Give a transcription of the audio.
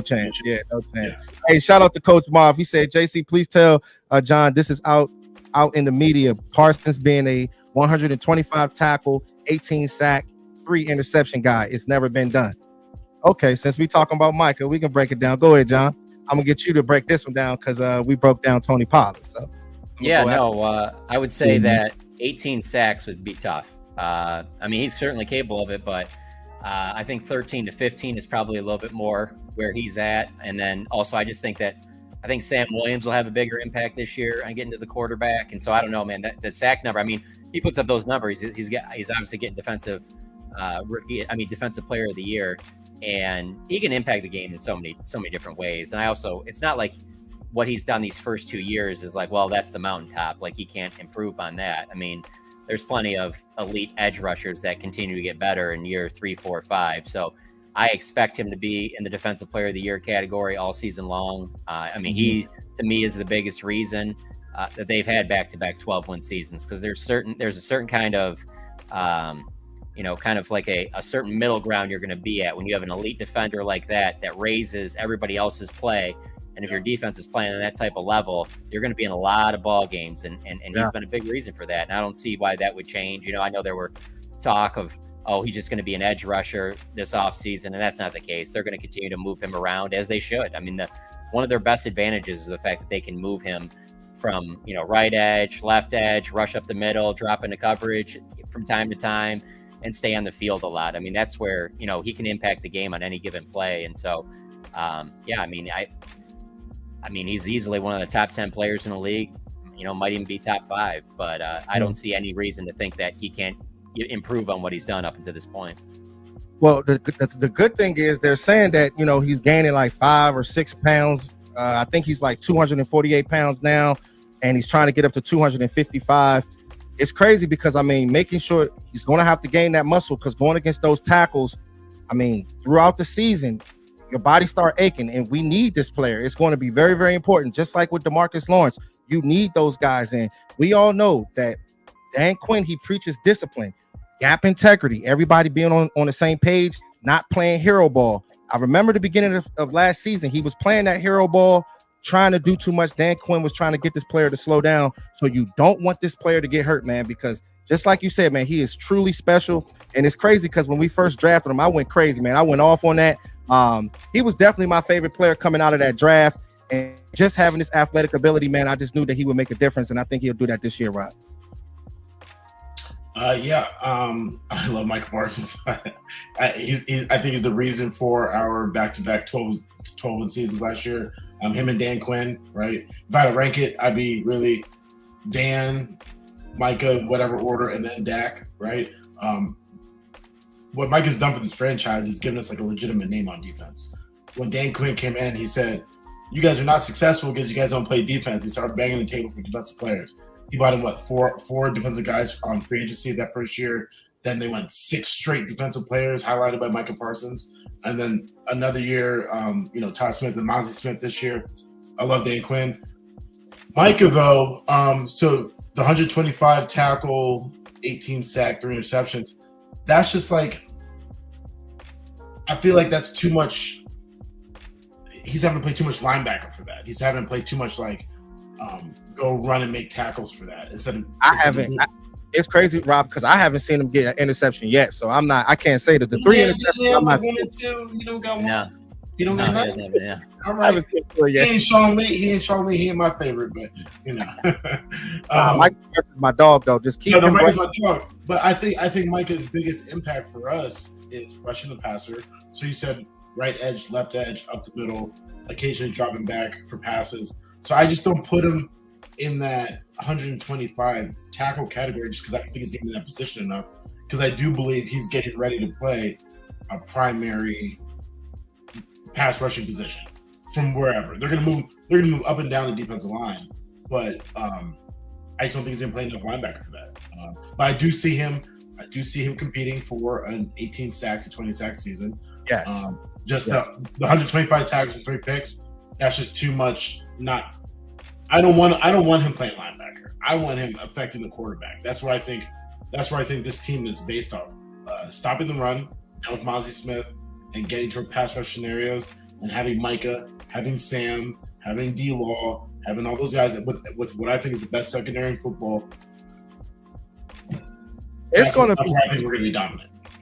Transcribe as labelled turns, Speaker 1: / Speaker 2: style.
Speaker 1: chance. Yeah, no chance.
Speaker 2: Yeah.
Speaker 1: Hey, shout out to Coach Marv. He said, JC, please tell John this is out in the media. Parsons being a 125 tackle, 18 sack, 3 interception guy. It's never been done. Okay, since we talking about Micah, we can break it down. Go ahead, John. I'm gonna get you to break this one down because we broke down Tony Pollard. So
Speaker 3: yeah, no, I would say that 18 sacks would be tough. I mean, he's certainly capable of it, but I think 13 to 15 is probably a little bit more where he's at. And then also, I just think that I think Sam Williams will have a bigger impact this year on getting to the quarterback. And so I don't know, man, that sack number. I mean, he puts up those numbers. He's obviously getting defensive player of the year, and he can impact the game in so many different ways. And it's not like what he's done these first 2 years is like, well, that's the mountaintop. Like he can't improve on that. I mean, there's plenty of elite edge rushers that continue to get better in year 3, 4, 5. So I expect him to be in the defensive player of the year category all season long. I mean, he, to me, is the biggest reason that they've had back-to-back 12-win seasons, because there's a certain kind of, kind of like a certain middle ground you're going to be at when you have an elite defender like that raises everybody else's play. And if your defense is playing at that type of level, you're going to be in a lot of ball games. And he's been a big reason for that. And I don't see why that would change. I know there were talk of, he's just going to be an edge rusher this offseason. And that's not the case. They're going to continue to move him around as they should. I mean, one of their best advantages is the fact that they can move him from, right edge, left edge, rush up the middle, drop into coverage from time to time, and stay on the field a lot. I mean, that's where, he can impact the game on any given play. And so, I mean, he's easily one of the top 10 players in the league, might even be top 5, but I don't see any reason to think that he can't improve on what he's done up until this point.
Speaker 1: Well, the good thing is they're saying that, he's gaining like 5 or 6 pounds. I think he's like 248 pounds now, and he's trying to get up to 255. It's crazy because, I mean, making sure he's going to have to gain that muscle, because going against those tackles, I mean, throughout the season, your body start aching, and we need this player. It's going to be very, very important. Just like with DeMarcus Lawrence, you need those guys. And we all know that Dan Quinn, he preaches discipline, gap integrity, everybody being on the same page, not playing hero ball. I remember the beginning of last season, he was playing that hero ball, trying to do too much. Dan Quinn was trying to get this player to slow down. So you don't want this player to get hurt, man, because just like you said, man, he is truly special. And it's crazy because when we first drafted him, I went crazy, man. I went off on that. He was definitely my favorite player coming out of that draft, and just having this athletic ability, man, I just knew that he would make a difference, and I think he'll do that this year, Rod.
Speaker 2: I love Micah Parsons. I think he's the reason for our back-to-back 12 seasons last year. Him and Dan Quinn, right? If I had to rank it, I'd be really Dan, Micah, whatever order, and then Dak, right? What Mike has done for this franchise is given us like a legitimate name on defense. When Dan Quinn came in, he said, "You guys are not successful because you guys don't play defense." He started banging the table for defensive players. He bought him four defensive guys on free agency that first year. Then they went 6 straight defensive players, highlighted by Micah Parsons. And then another year, Todd Smith and Mozzie Smith this year. I love Dan Quinn. Micah, though, so the 125 tackle, 18 sack, 3 interceptions. That's just like, I feel like that's too much. He's having to play too much linebacker for that. He's having to play too much go run and make tackles for that. It's
Speaker 1: crazy, Rob, because I haven't seen him get an interception yet. So I can't say that the 3 interceptions.
Speaker 2: I'm like 1 or 2. You don't got one.
Speaker 3: No.
Speaker 2: You don't got nothing.
Speaker 3: Yeah.
Speaker 2: All right. He ain't Sean Lee. He ain't my favorite, but
Speaker 1: Mike is my dog, though. Just keep him.
Speaker 2: Mike is my dog. But I think Micah's biggest impact for us is rushing the passer. So you said right edge, left edge, up the middle, occasionally dropping back for passes. So I just don't put him in that 125 tackle category just because I don't think he's getting in that position enough. Because I do believe he's getting ready to play a primary pass rushing position from wherever. They're gonna move up and down the defensive line, but I just don't think he's gonna play enough linebacker for that. But I do see him competing for an 18 sacks to 20 sack season.
Speaker 1: Yes.
Speaker 2: The 125 tackles and 3 picks. That's just too much. I don't want him playing linebacker. I want him affecting the quarterback. That's where I think this team is based off. Stopping the run with Mozzie Smith and getting to pass rush scenarios, and having Micah, having Sam, having D-Law, having all those guys with what I think is the best secondary in football.
Speaker 1: It's going to
Speaker 2: that's
Speaker 1: be.
Speaker 2: where I think we're going to be dominant.